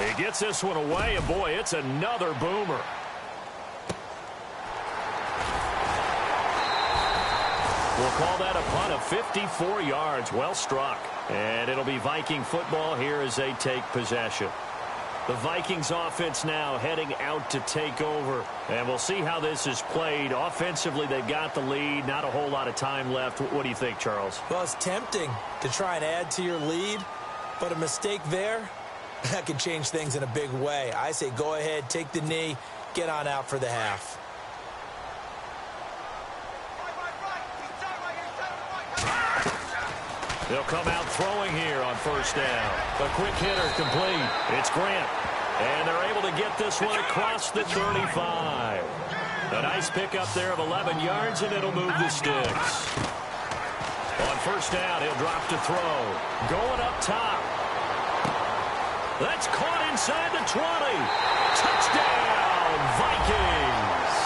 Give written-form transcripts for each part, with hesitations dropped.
He gets this one away, and boy, it's another boomer. We'll call that a punt of 54 yards. Well struck. And it'll be Viking football here as they take possession. The Vikings offense now heading out to take over. And we'll see how this is played. Offensively, they've got the lead. Not a whole lot of time left. What do you think, Charles? Well, it's tempting to try and add to your lead. But a mistake there, that could change things in a big way. I say go ahead, take the knee, get on out for the half. They'll come out throwing here on first down. A quick hitter complete. It's Grant. And they're able to get this one across the 35. A nice pickup there of 11 yards, and it'll move the sticks. On first down, he'll drop to throw. Going up top. That's caught inside the 20. Touchdown, Vikings.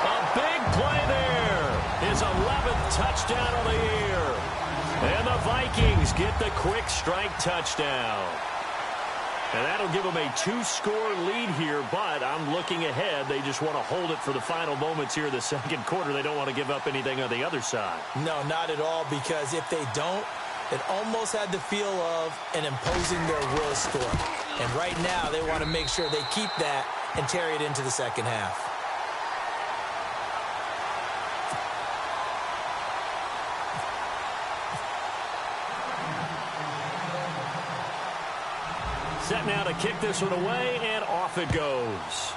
A big play there. His 11th touchdown of the year. And the Vikings get the quick strike touchdown. And that'll give them a two-score lead here, but I'm looking ahead. They just want to hold it for the final moments here in the second quarter. They don't want to give up anything on the other side. No, not at all, because if they don't, it almost had the feel of an imposing their will score. And right now, they want to make sure they keep that and carry it into the second half. Set now to kick this one away, and off it goes.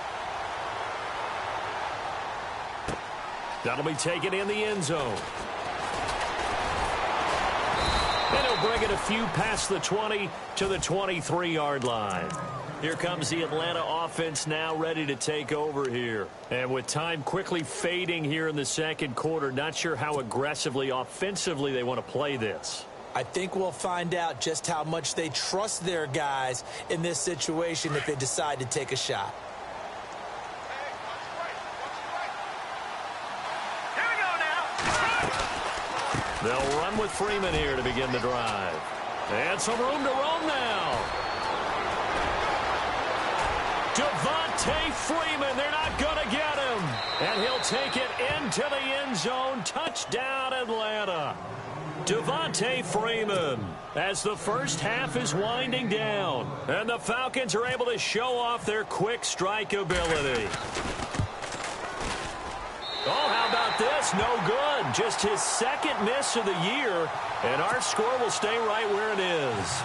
That'll be taken in the end zone. And he'll bring it a few past the 20 to the 23-yard line. Here comes the Atlanta offense now ready to take over here. And with time quickly fading here in the second quarter, not sure how aggressively, offensively they want to play this. I think we'll find out just how much they trust their guys in this situation if they decide to take a shot. Here we go now. They'll run with Freeman here to begin the drive. And some room to roam now. Devontae Freeman, they're not going to get him. And he'll take it into the end zone. Touchdown, Atlanta. Devontae Freeman, as the first half is winding down, and the Falcons are able to show off their quick strike ability. Oh, how about this? No good. Just his second miss of the year, and our score will stay right where it is.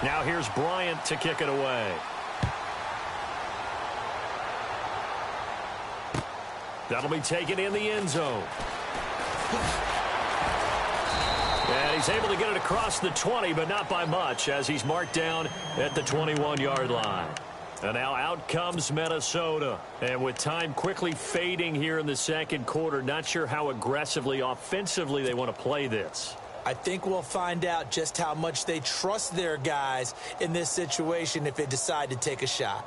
Now here's Bryant to kick it away. That'll be taken in the end zone. And he's able to get it across the 20, but not by much, as he's marked down at the 21-yard line. And now out comes Minnesota. And with time quickly fading here in the second quarter, not sure how aggressively, offensively they want to play this. I think we'll find out just how much they trust their guys in this situation if they decide to take a shot.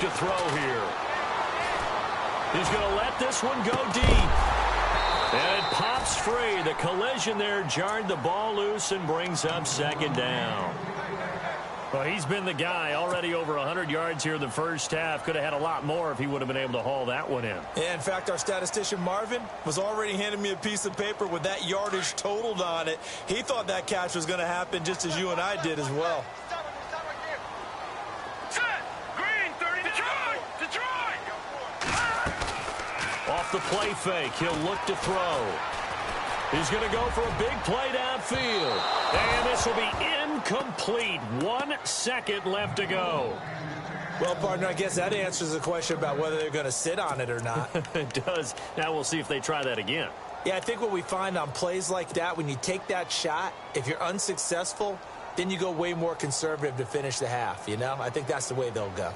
To throw here. He's going to let this one go deep. And it pops free. The collision there jarred the ball loose and brings up second down. Well, he's been the guy already over 100 yards here in the first half. Could have had a lot more if he would have been able to haul that one in. Yeah, in fact, our statistician Marvin was already handing me a piece of paper with that yardage totaled on it. He thought that catch was going to happen just as you and I did as well. Off the play fake, he'll look to throw. He's going to go for a big play downfield. And this will be incomplete. 1 second left to go. Well, partner, I guess that answers the question about whether they're going to sit on it or not. It does. Now we'll see if they try that again. Yeah, I think what we find on plays like that, when you take that shot, if you're unsuccessful, then you go way more conservative to finish the half, you know? I think that's the way they'll go.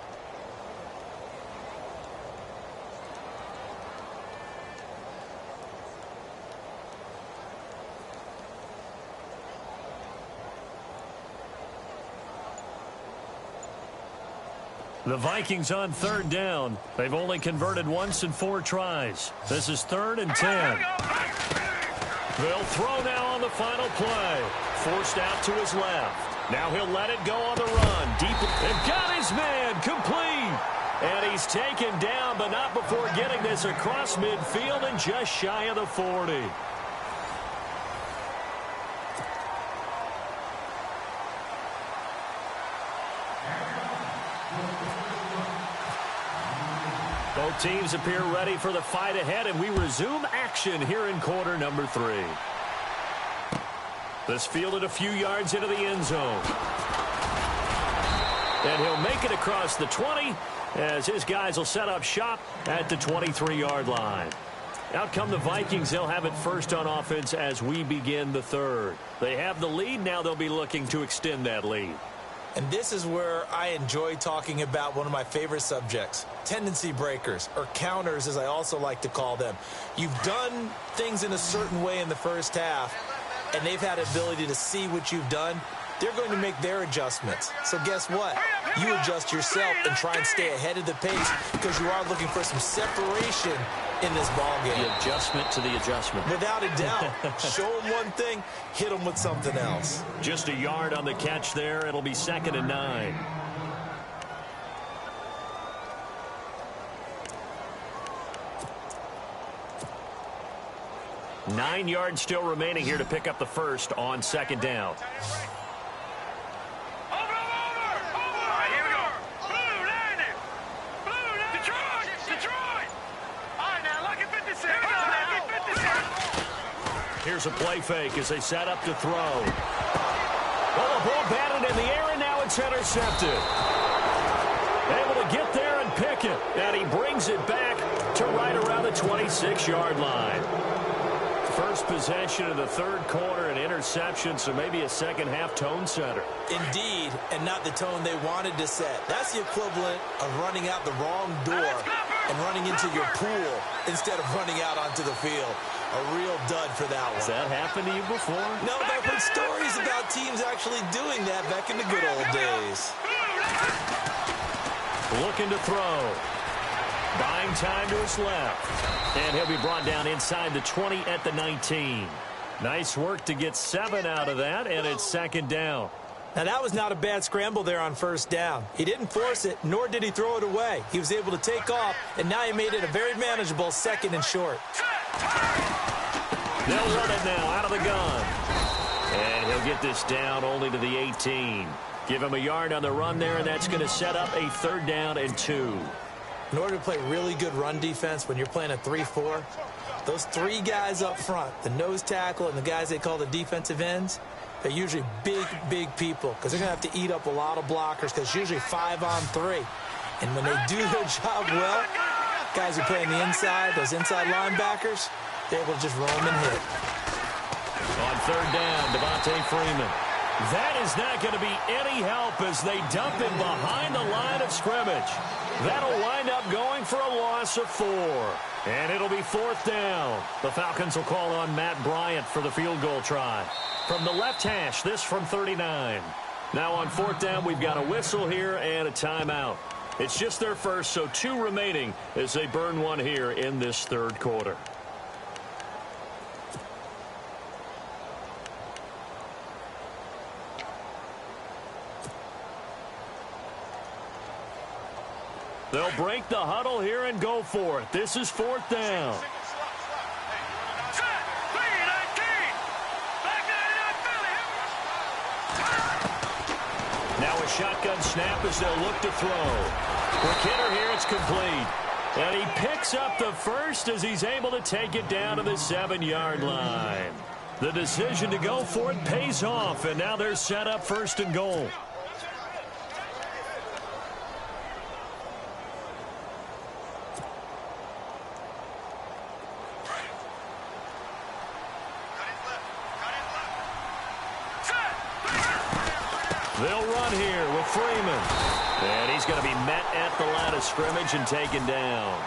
The Vikings on third down. They've only converted once in 4 tries. This is 3rd and 10. They'll throw now on the final play. Forced out to his left. Now he'll let it go on the run. Deep and got his man complete. And he's taken down, but not before getting this across midfield and just shy of the 40. Both teams appear ready for the fight ahead, and we resume action here in quarter number 3. This fielded a few yards into the end zone. And he'll make it across the 20 as his guys will set up shop at the 23-yard line. Out come the Vikings. They'll have it first on offense as we begin the 3rd. They have the lead. Now they'll be looking to extend that lead. And this is where I enjoy talking about one of my favorite subjects, tendency breakers, or counters as I also like to call them. You've done things in a certain way in the first half, and they've had the ability to see what you've done. They're going to make their adjustments. So guess what? You adjust yourself and try and stay ahead of the pace because you are looking for some separation in this ball game. The adjustment to the adjustment. Without a doubt. Show them one thing, hit them with something else. Just a yard on the catch there. It'll be 2nd and 9. Nine yards still remaining here to pick up the first on 2nd down. Here's a play fake as they set up to throw. Well, the ball batted in the air, and now it's intercepted. Able to get there and pick it. And he brings it back to right around the 26-yard line. First possession of the 3rd quarter, an interception, so maybe a second-half tone setter. Indeed, and not the tone they wanted to set. That's the equivalent of running out the wrong door and running into your pool instead of running out onto the field. A real dud for that one. Has that happened to you before? No, but I've heard stories about teams actually doing that back in the good old days. Looking to throw. Buying time to his left. And he'll be brought down inside the 20 at the 19. Nice work to get 7 out of that, and it's 2nd down. Now, that was not a bad scramble there on 1st down. He didn't force it, nor did he throw it away. He was able to take off, and now he made it a very manageable 2nd and short. They'll run it now out of the gun. And he'll get this down only to the 18. Give him a yard on the run there, and that's going to set up a 3rd down and 2. In order to play really good run defense when you're playing a 3-4, those 3 guys up front, the nose tackle and the guys they call the defensive ends, they're usually big people because they're going to have to eat up a lot of blockers because it's usually 5 on 3. And when they do their job well, guys who play on the inside, those inside linebackers, they're able to just roam and hit. On 3rd down, Devontae Freeman. That is not going to be any help as they dump him behind the line of scrimmage. That'll wind up going for a loss of 4. And it'll be 4th down. The Falcons will call on Matt Bryant for the field goal try. From the left hash, this from 39. Now on 4th down, we've got a whistle here and a timeout. It's just their first, so 2 remaining as they burn one here in this 3rd quarter. They'll break the huddle here and go for it. This is 4th down. Now a shotgun snap as they'll look to throw. Quick hitter here, it's complete. And he picks up the first as he's able to take it down to the 7-yard line. The decision to go for it pays off, and now they're set up 1st and goal. They'll run here with Freeman. And he's going to be met at the line of scrimmage and taken down.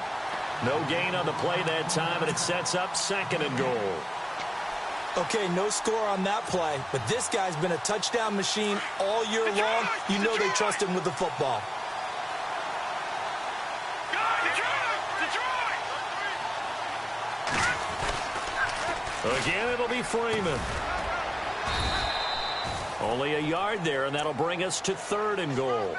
No gain on the play that time, and it sets up 2nd and goal. Okay, no score on that play, but this guy's been a touchdown machine all year long. You know they trust him with the football. Again, it'll be Freeman. Only a yard there, and that'll bring us to 3rd and goal.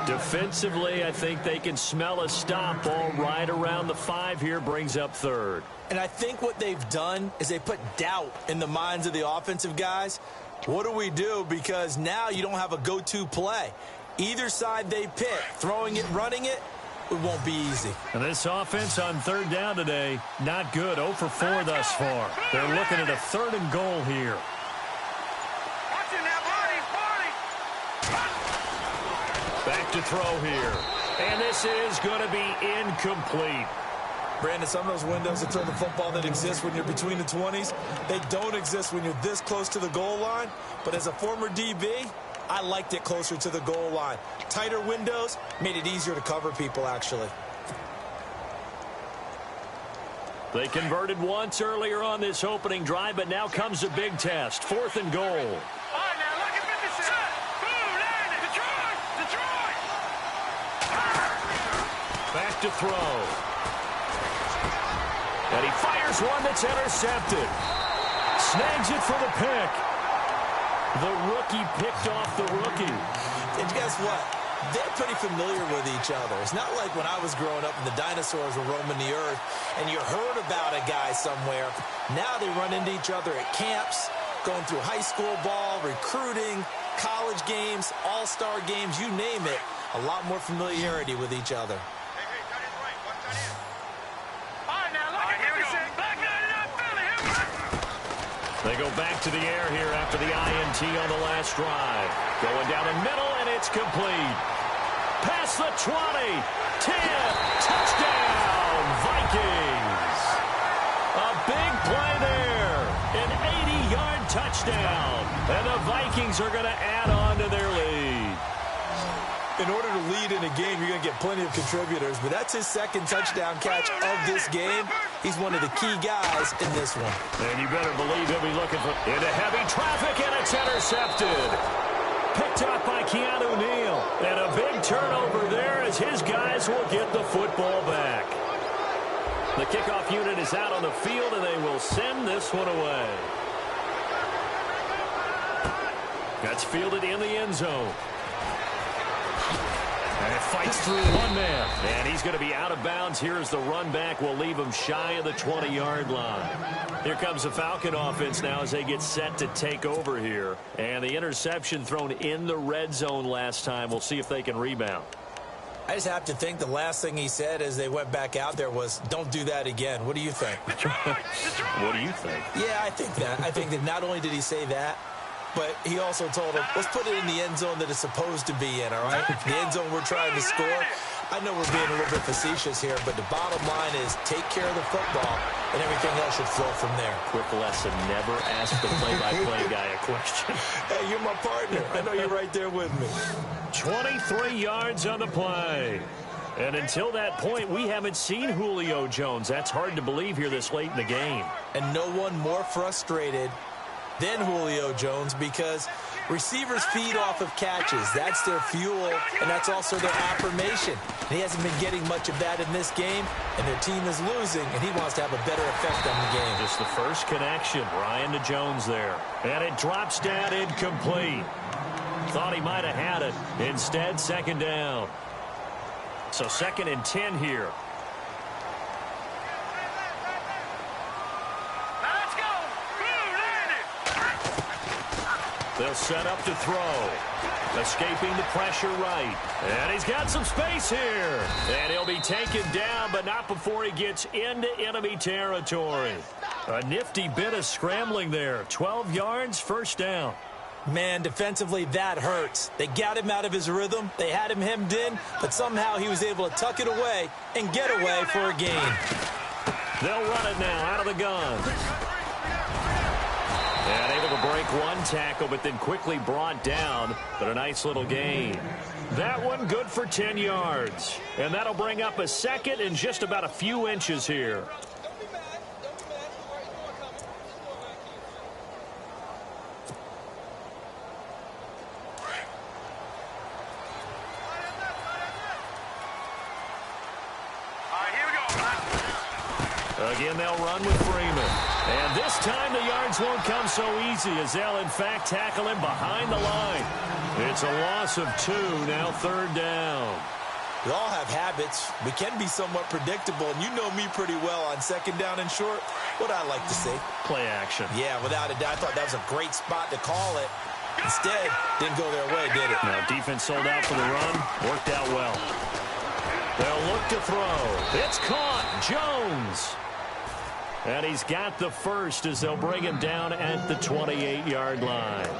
Defensively, I think they can smell a stop. Ball right around the 5 here, brings up 3rd. And I think what they've done is they put doubt in the minds of the offensive guys. What do we do? Because now you don't have a go-to play. Either side they pick, throwing it, running it, it won't be easy. And this offense on 3rd down today, not good. 0 for 4 thus far. They're looking at a 3rd and goal here. Back to throw here. And this is going to be incomplete. Brandon, some of those windows to throw the football that exist when you're between the 20s, they don't exist when you're this close to the goal line. But as a former DB, I liked it closer to the goal line. Tighter windows made it easier to cover people, actually. They converted once earlier on this opening drive, but now comes a big test. 4th and goal. Back to throw. And he fires one that's intercepted. Snags it for the pick. The rookie picked off the rookie. And guess what? They're pretty familiar with each other. It's not like when I was growing up and the dinosaurs were roaming the earth and you heard about a guy somewhere. Now they run into each other at camps, going through high school ball, recruiting, college games, all-star games, you name it. A lot more familiarity with each other. They go back to the air here after the INT on the last drive. Going down the middle, and it's complete. Past the 20, 10, touchdown, Vikings. A big play there, an 80-yard touchdown, and the Vikings are going to add on to their lead. In order to lead in a game, you're going to get plenty of contributors, but that's his 2nd touchdown catch of this game. He's one of the key guys in this one. And you better believe he'll be looking for into heavy traffic, and it's intercepted. Picked up by Keanu Neal. And a big turnover there as his guys will get the football back. The kickoff unit is out on the field, and they will send this one away. That's fielded in the end zone. And it fights through one man. And he's going to be out of bounds here as the run back will leave him shy of the 20-yard line. Here comes the Falcon offense now as they get set to take over here. And the interception thrown in the red zone last time. We'll see if they can rebound. I just have to think the last thing he said as they went back out there was, don't do that again. What do you think? What do you think? Yeah, I think that. I think that not only did he say that, but he also told him, let's put it in the end zone that it's supposed to be in, all right? The end zone we're trying to score. I know we're being a little bit facetious here, but the bottom line is take care of the football, and everything else should flow from there. Quick lesson, never ask the play-by-play guy a question. Hey, you're my partner. I know you're right there with me. 23 yards on the play. And until that point, we haven't seen Julio Jones. That's hard to believe here this late in the game. And no one more frustrated than Julio Jones because receivers feed off of catches. That's their fuel, and that's also their affirmation. And he hasn't been getting much of that in this game, and their team is losing, and he wants to have a better effect on the game. Just the first connection, Ryan to Jones there. And it drops down incomplete. Thought he might have had it. Instead, 2nd down. So 2nd and 10 here. They'll set up to throw. Escaping the pressure right. And he's got some space here. And he'll be taken down, but not before he gets into enemy territory. A nifty bit of scrambling there. 12 yards, 1st down. Man, defensively, that hurts. They got him out of his rhythm. They had him hemmed in, but somehow he was able to tuck it away and get away for a gain. They'll run it now out of the gun. And able to break one tackle, but then quickly brought down. But a nice little gain. That one good for 10 yards. And that'll bring up a 2nd and just about a few inches here. Again, they'll run with Freeman. And this time the yards won't come so easy as they'll, in fact, tackle him behind the line. It's a loss of 2, now 3rd down. We all have habits. We can be somewhat predictable, and you know me pretty well on 2nd down and short. What I like to say. Play action. Yeah, without a doubt. I thought that was a great spot to call it. Instead, didn't go their way, did it? Now, defense sold out for the run. Worked out well. They'll look to throw. It's caught. Jones. And he's got the first as they'll bring him down at the 28-yard line.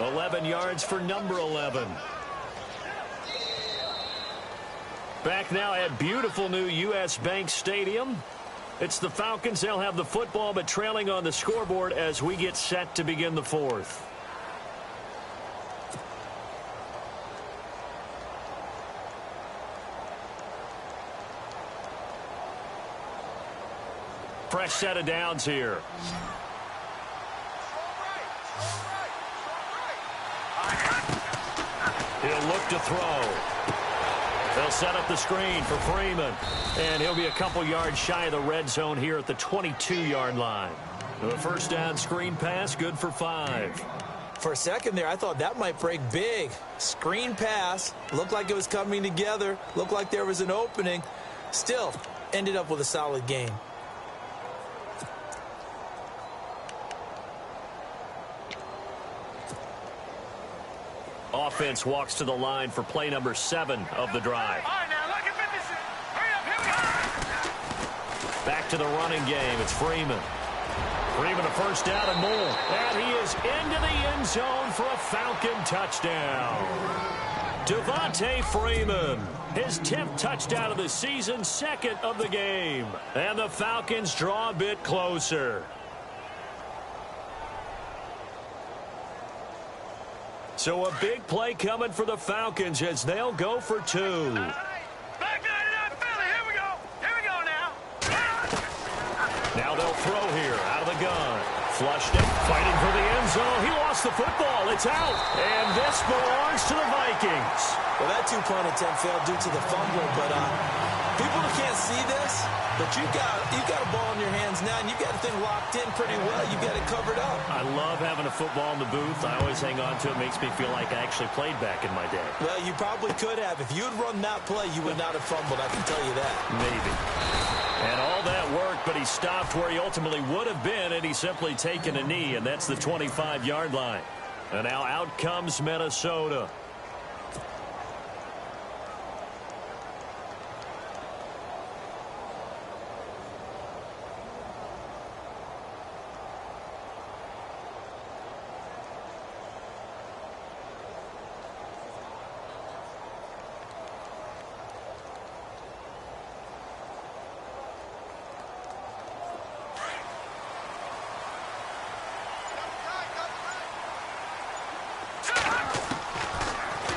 11 yards for number 11. Back now at beautiful new U.S. Bank Stadium. It's the Falcons. They'll have the football, but trailing on the scoreboard as we get set to begin the 4th. Fresh set of downs here. He'll look to throw. They'll set up the screen for Freeman. And he'll be a couple yards shy of the red zone here at the 22-yard line. The 1st down screen pass, good for 5. For a second there, I thought that might break big. Screen pass. Looked like it was coming together. Looked like there was an opening. Still, ended up with a solid gain. Offense walks to the line for play number 7 of the drive. All right, now, look at this. Hurry up, here we go. Back to the running game. It's Freeman. Freeman a 1st down and more. And he is into the end zone for a Falcon touchdown. Devontae Freeman, his 10th touchdown of the season, 2nd of the game. And the Falcons draw a bit closer. So a big play coming for the Falcons as they'll go for 2. Back 99 Philly, here we go. Here we go now. Now they'll throw here out of the gun. Flushed it, fighting for the end zone. He lost the football. It's out. And this belongs to the Vikings. Well, that 2-point attempt failed due to the fumble, but people can't see this, but you've got a ball in your hands now, and you've got the thing locked in pretty well. You've got it covered up. I love having a football in the booth. I always hang on to it. Makes me feel like I actually played back in my day. Well, you probably could have. If you had run that play, you would not have fumbled. I can tell you that. Maybe. And all that worked, but he stopped where he ultimately would have been, and he's simply taken a knee, and that's the 25-yard line. And now out comes Minnesota.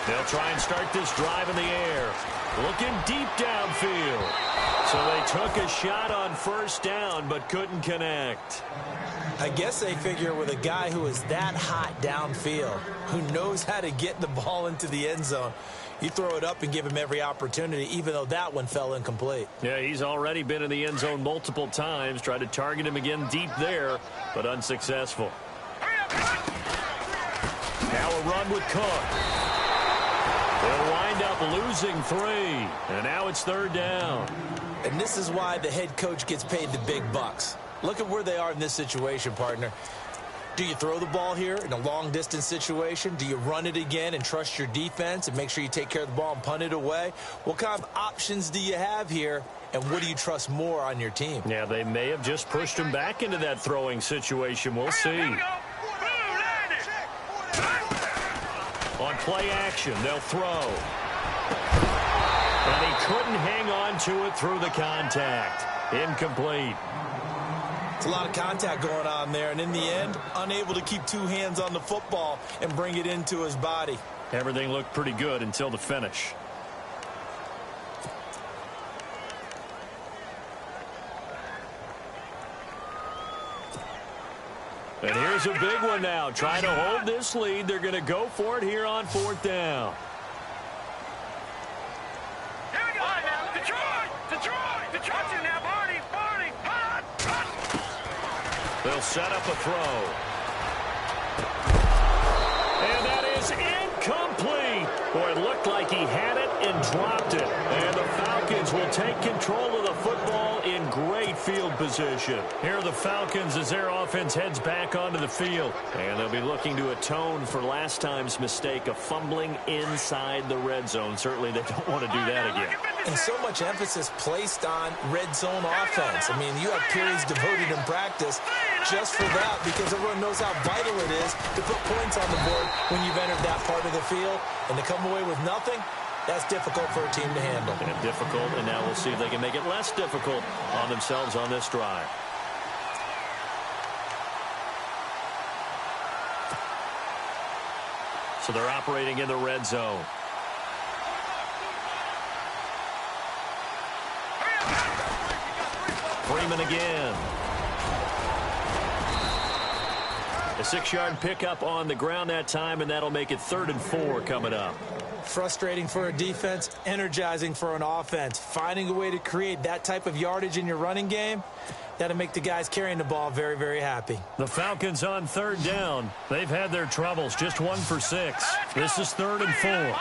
They'll try and start this drive in the air. Looking deep downfield. So they took a shot on 1st down, but couldn't connect. I guess they figure with a guy who is that hot downfield, who knows how to get the ball into the end zone, you throw it up and give him every opportunity, even though that one fell incomplete. Yeah, he's already been in the end zone multiple times. Tried to target him again deep there, but unsuccessful. Now a run with Cook. They'll wind up losing 3, and now it's 3rd down. And this is why the head coach gets paid the big bucks. Look at where they are in this situation, partner. Do you throw the ball here in a long-distance situation? Do you run it again and trust your defense and make sure you take care of the ball and punt it away? What kind of options do you have here, and what do you trust more on your team? Yeah, they may have just pushed him back into that throwing situation. We'll see. On play action, they'll throw. And he couldn't hang on to it through the contact. Incomplete. It's a lot of contact going on there, and in the end, unable to keep 2 hands on the football and bring it into his body. Everything looked pretty good until the finish. And here's a big one now. Trying to hold this lead. They're going to go for it here on 4th down. Here we go. All right, now. Detroit! Watch it now, Barney! Barney! He'll set up a throw. And that is incomplete. Boy, it looked like he had it and dropped it. And the Falcons will take control of the football in great field position. Here are the Falcons as their offense heads back onto the field. And they'll be looking to atone for last time's mistake of fumbling inside the red zone. Certainly they don't want to do that again. And so much emphasis placed on red zone offense. I mean, you have periods devoted in practice just for that because everyone knows how vital it is to put points on the board when you've entered that part of the field. And to come away with nothing, that's difficult for a team to handle. And difficult, and now we'll see if they can make it less difficult on themselves on this drive. So they're operating in the red zone. Freeman again. A 6-yard pickup on the ground that time, and that'll make it 3rd and 4 coming up. Frustrating for a defense, energizing for an offense. Finding a way to create that type of yardage in your running game, that'll make the guys carrying the ball very, very happy. The Falcons on 3rd down. They've had their troubles, just 1 for 6. This is 3rd and 4.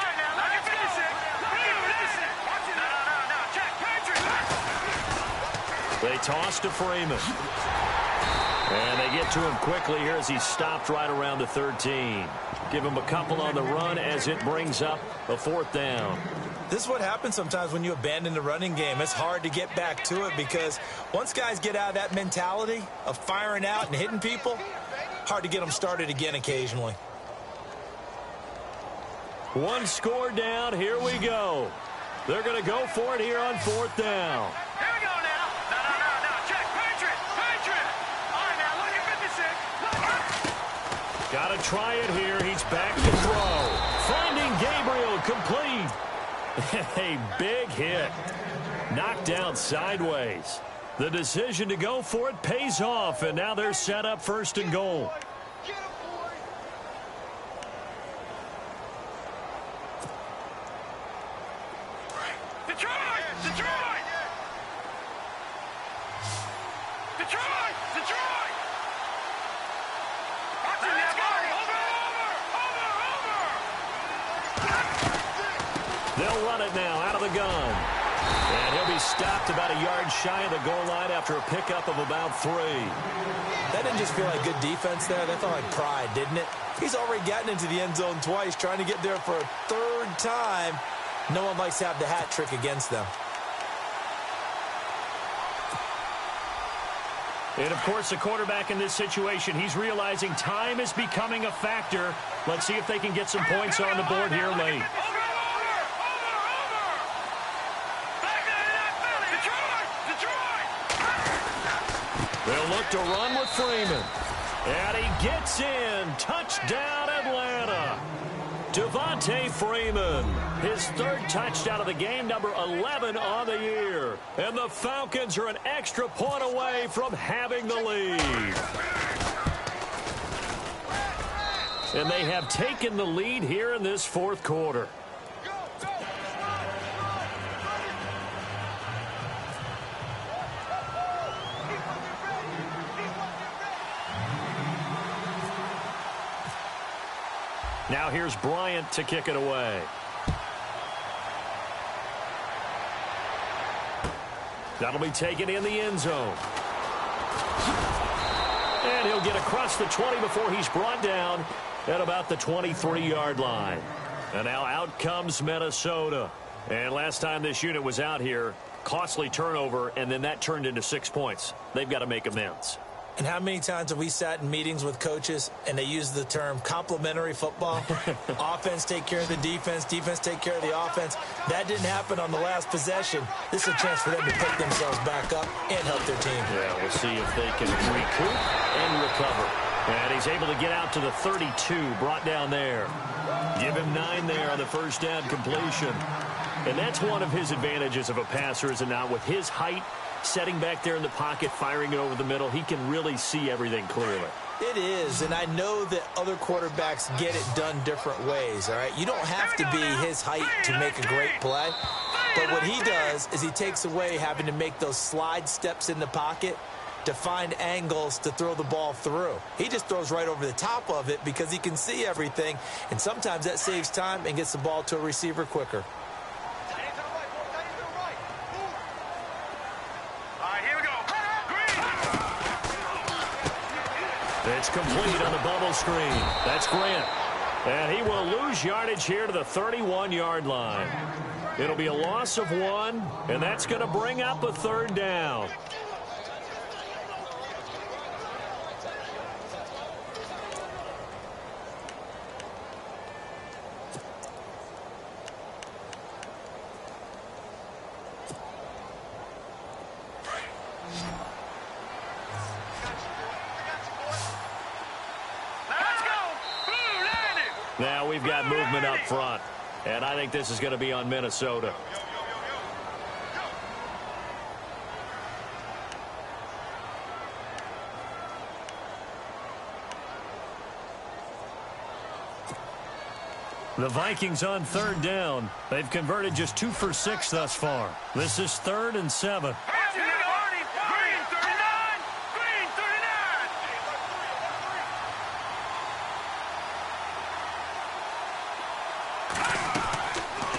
They toss to Freeman. And they get to him quickly here as he's stopped right around the 13. Give him a couple on the run as it brings up a 4th down. This is what happens sometimes when you abandon the running game. It's hard to get back to it because once guys get out of that mentality of firing out and hitting people, hard to get them started again occasionally. 1 score down. Here we go. They're going to go for it here on 4th down. Here we go now. No. Check. Patriot. All right, now look at 56. Got to try it here. He's back to throw. Finding Gabriel complete. A big hit. Knocked down sideways. The decision to go for it pays off, and now they're set up 1st and goal. They'll run it now out of the gun. And he'll be stopped about a yard shy of the goal line after a pickup of about 3. That didn't just feel like good defense there. That felt like pride, didn't it? He's already gotten into the end zone twice, trying to get there for a 3rd time. No one likes to have the hat trick against them. And, of course, the quarterback in this situation, he's realizing time is becoming a factor. Let's see if they can get some points on the board here late. They'll look to run with Freeman. And he gets in. Touchdown, Atlanta. Devontae Freeman, his 3rd touchdown of the game, number 11 on the year. And the Falcons are an extra point away from having the lead. And they have taken the lead here in this 4th quarter. Now here's Bryant to kick it away. That'll be taken in the end zone. And he'll get across the 20 before he's brought down at about the 23-yard line. And now out comes Minnesota. And last time this unit was out here, costly turnover, and then that turned into 6 points. They've got to make amends. And how many times have we sat in meetings with coaches and they use the term complementary football? Offense take care of the defense, defense take care of the offense. That didn't happen on the last possession. This is a chance for them to pick themselves back up and help their team. Yeah, we'll see if they can recoup and recover. And he's able to get out to the 32, brought down there. Give him 9 there on the 1st down completion. And that's one of his advantages of a passer, is it not? With his height, setting back there in the pocket, firing it over the middle, he can really see everything clearly. It is, and I know that other quarterbacks get it done different ways, all right? You don't have to be his height to make a great play, but what he does is he takes away having to make those slide steps in the pocket to find angles to throw the ball through. He just throws right over the top of it because he can see everything, and sometimes that saves time and gets the ball to a receiver quicker. It's complete on the bubble screen. That's Grant. And he will lose yardage here to the 31-yard line. It'll be a loss of 1, and that's going to bring up a 3rd down. Now we've got movement up front, and I think this is going to be on Minnesota. The Vikings on 3rd down. They've converted just 2 for 6 thus far. This is 3rd and 7.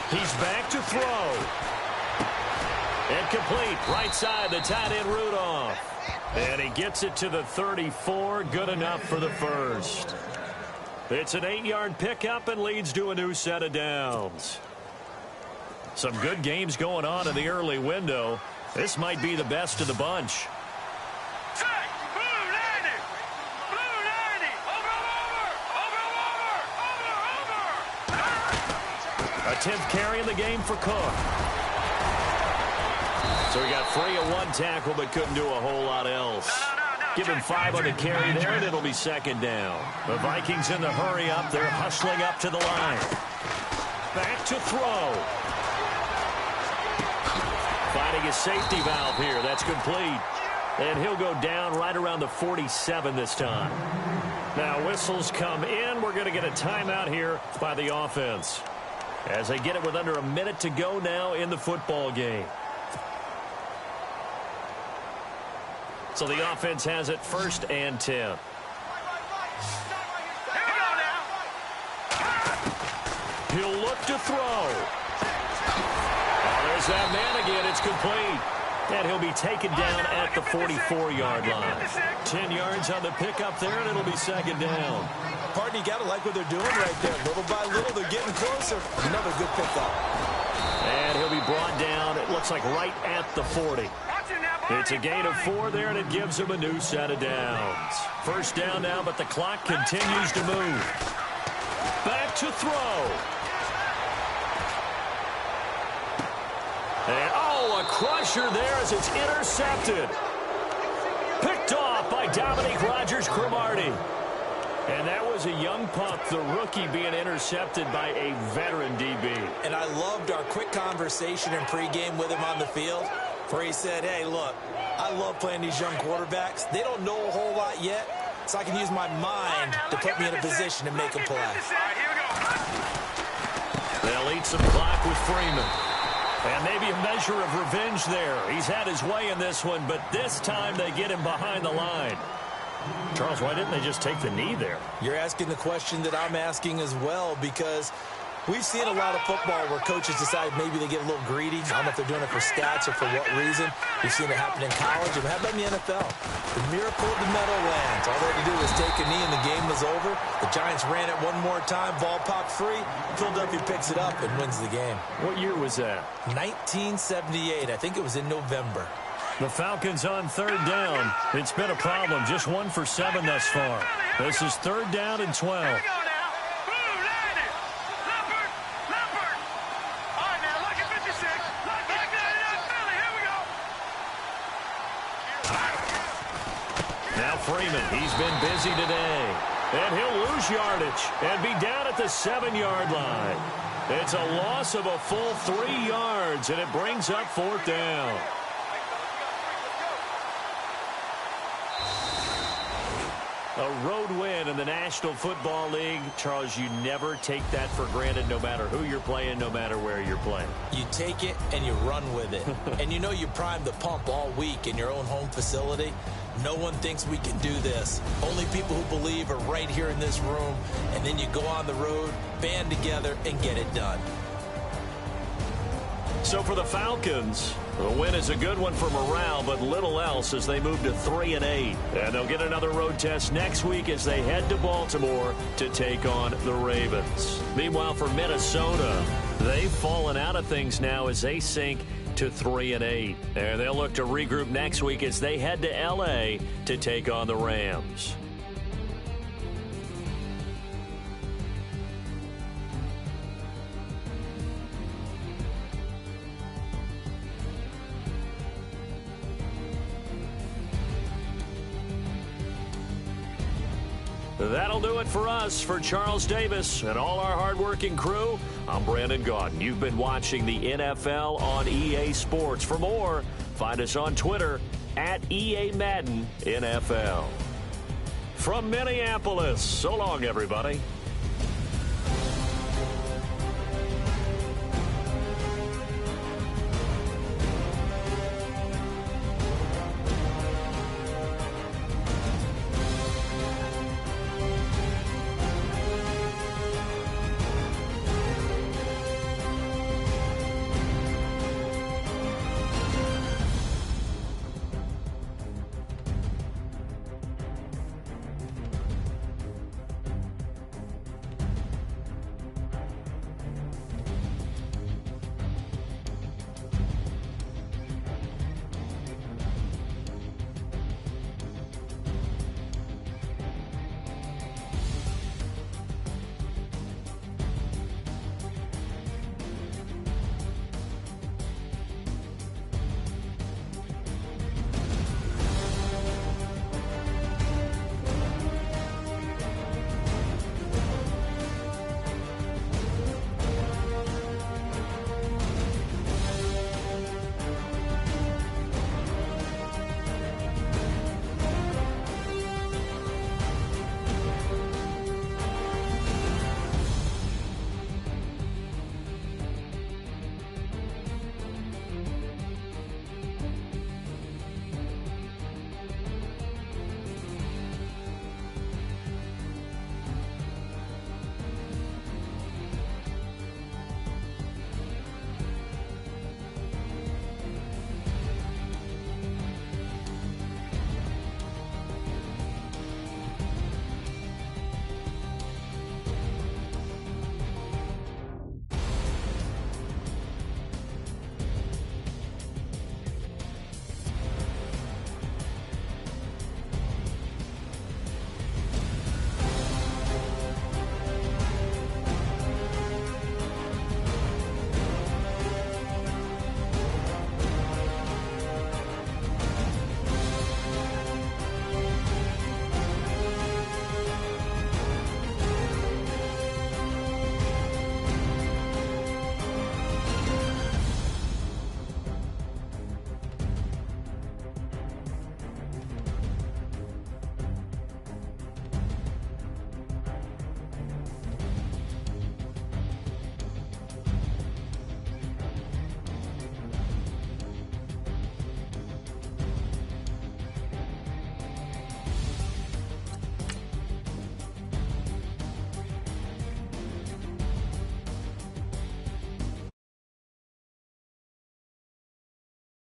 He's back to throw. Incomplete. Right side, the tight end Rudolph. And he gets it to the 34. Good enough for the first. It's an 8-yard pickup and leads to a new set of downs. Some good games going on in the early window. This might be the best of the bunch. A 10th carry in the game for Cook. So he got free of 1 tackle but couldn't do a whole lot else. Give him 5 on the carry there, and it'll be 2nd down. The Vikings in the hurry up. They're hustling up to the line. Back to throw. Finding a safety valve here. That's complete. And he'll go down right around the 47 this time. Now whistles come in. We're going to get a timeout here by the offense, as they get it with under a minute to go now in the football game. So the offense has it 1st and 10. He'll look to throw. Oh, there's that man again. It's complete. And he'll be taken down at the 44-yard line. 10 yards on the pickup there, and it'll be 2nd down. Partner, you got to like what they're doing right there. Little by little, they're getting closer. Another good pickup. And he'll be brought down, it looks like, right at the 40. It's a gain of 4 there, and it gives him a new set of downs. 1st down now, but the clock continues to move. Back to throw. And, oh, a crusher there as it's intercepted. Picked off by Dominique Rodgers-Cromartie. And that was a young pup, the rookie, being intercepted by a veteran DB. And I loved our quick conversation in pregame with him on the field, where he said, hey, look, I love playing these young quarterbacks. They don't know a whole lot yet, so I can use my mind to put me in a position to make a play. They'll eat some clock with Freeman. And maybe a measure of revenge there. He's had his way in this one, but this time they get him behind the line. Charles, why didn't they just take the knee there? You're asking the question that I'm asking as well, because we've seen a lot of football where coaches decide maybe they get a little greedy. I don't know if they're doing it for stats or for what reason. We've seen it happen in college, and how about in the NFL? The miracle of the Meadowlands. All they had to do was take a knee, and the game was over. The Giants ran it one more time. Ball popped free. Philadelphia picks it up and wins the game. What year was that? 1978. I think it was in November. The Falcons on 3rd down. It's been a problem. Just 1 for 7 thus far. This is 3rd down and 12. Now Freeman, he's been busy today. And he'll lose yardage and be down at the 7-yard line. It's a loss of a full 3 yards, and it brings up 4th down. A road win in the National Football League. Charles, you never take that for granted, no matter who you're playing, no matter where you're playing. You take it and you run with it. And you know you primed the pump all week in your own home facility. No one thinks we can do this. Only people who believe are right here in this room. And then you go on the road, band together, and get it done. So for the Falcons, the win is a good one for morale, but little else as they move to 3-8. And they'll get another road test next week as they head to Baltimore to take on the Ravens. Meanwhile, for Minnesota, they've fallen out of things now as they sink to 3-8. And they'll look to regroup next week as they head to L.A. to take on the Rams. That'll do it for us. For Charles Davis and all our hardworking crew, I'm Brandon Gaudin. You've been watching the NFL on EA Sports. For more, find us on Twitter at EA Madden NFL. From Minneapolis, so long, everybody.